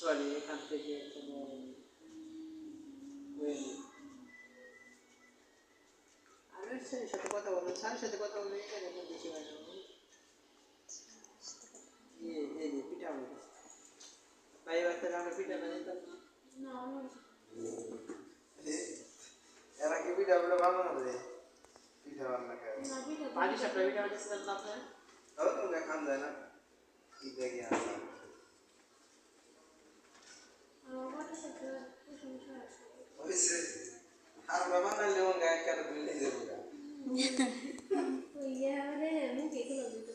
Sorry এখান থেকে কোনো আমি স্যারের সাথে কথা বলবো, স্যারের সাথে কথা বলবো, এখানে বেশি হয় না। এই যে পিঠা বলবো ভাই, বাচ্চারা আমরা পিঠা বানাইতাম না। এরা কি পিঠা বলে বানানো রে? পিঠা বানানো খায় পানি সাপটা পিঠা বানাইছিলাম না আপনার? তাও তো খান যায় না কি দেখি আসা ওইসে আর বাবা না লেও গায় করে বুঝলে যাবো গা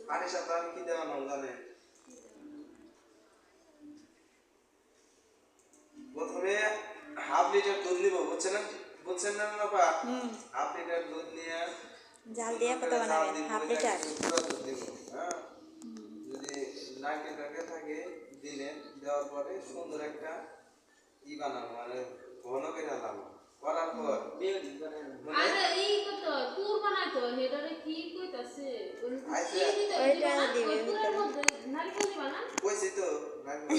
পানি সাপটা আমি কি দেওয়া নাও জানে প্রথমে হাফ লিটার দুধ নিব, বুঝছেন না বাবা? হাফ লিটার দুধ নিয়ে জাল দিয়ে কত বানাবেন? হাফ লিটার দুধ দিব। হ্যাঁ, যদি নারকেল থাকে দিলে দেওয়ার পরে সুন্দর একটা ই বানাবো, মানে ঘন করে আলাম করার পর আরে এই কত পুর বানাইতো হেডারে কি কইতাছে কি দিতে ওইটা দিবে পুরের মধ্যে নারকেল দিবা না? কইছি তো নারকেল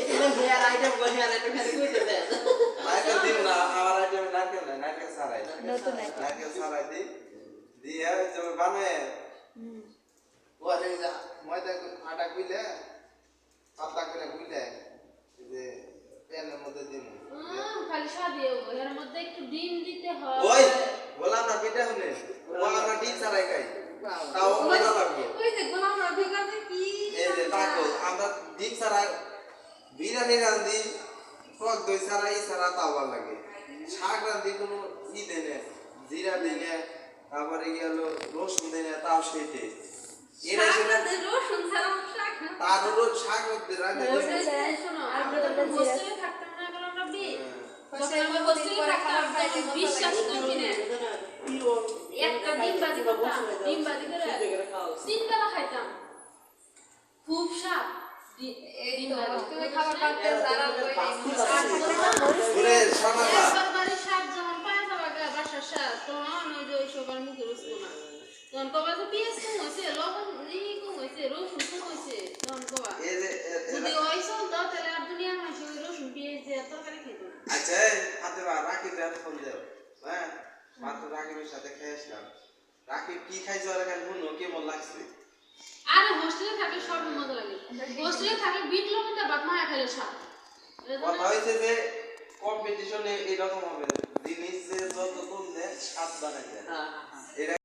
এটা হেয়ার আইটেম কই, হেয়ার আইটেম খালি কইতে দেয় নারকেল দিন না, আমার আইটেমে নারকেল নাই, নারকেল ছাড়াই নতুন নারকেল ছাড়াই দিই দিয়ে যবে বানায় পরে যা ময়দা আটা গুইলে পাতলা করে গুইলে যে প্যানের মধ্যে দিন খালি সাদে এর মধ্যে একটু ডিম দিতে হয়। ওই বললাম না পিঠা হলে ও আমরা ডিম ছাড়াই খাই, তাও মজা লাগবে। ওই যে গোলাম রবি কাছে কি এই যে তাকো আমরা ডিম ছাড়া বিরিয়ানি রাঁধি, টক দই ছাড়া ই ছাড়া তাও ভালো লাগে। শাক রাঁধি কোনো ই দেয় না, জিরা দেয় না, তারপরে গেল রসুন দেয় না, তাও সেই টেস্ট। এরা সেটা রসুন ছাড়া শাক না তারও শাক রাঁধে শোনো, আমরা যখন হোস্টেলে থাকতাম না গোলাম রবি, যখন আমরা হোস্টেলে থাকতাম বিশ্বাস করবি না একটা ডিম ভাজি করতাম, ডিম ভাজি করে 3 বেলা খাইতাম, খুব স্বাদ। ডিম ভাজি খাবার পাতে যারা ওরে শোনা বাড়ির শাক যখন পাওয়া যাবে বাসার শাক, তখন ওই যে সবার মুখে রুচতো না, তখন কবা যে পেঁয়াজ কম হয়েছে, লবণ কম হয়েছে, রসুন কম হয়েছে, তখন কবা এই যে যদি ওই চলতো তাহলে আর দুনিয়ার মানুষ ওই রসুন পেঁয়াজ দিয়ে তরকারি খেত না। আচ্ছা হাতে বা রাখি দেন ফোন দেও, হ্যাঁ মাত্র রাকিবের সাথে খেয়ে আসলাম। রাকিব কি খাইছে ওরা খালি মনে কেমন লাগছে। আরে হোস্টেলে থাকলে সব মজা লাগে, হোস্টেলে থাকলে বিট লবণটা বাদ মায়া খেলে স্বাদ। কথা হয়েছে যে কম্পিটিশনে এরকম হবে, জিনিস যে যত কম দেয় স্বাদ বানায় দেয়।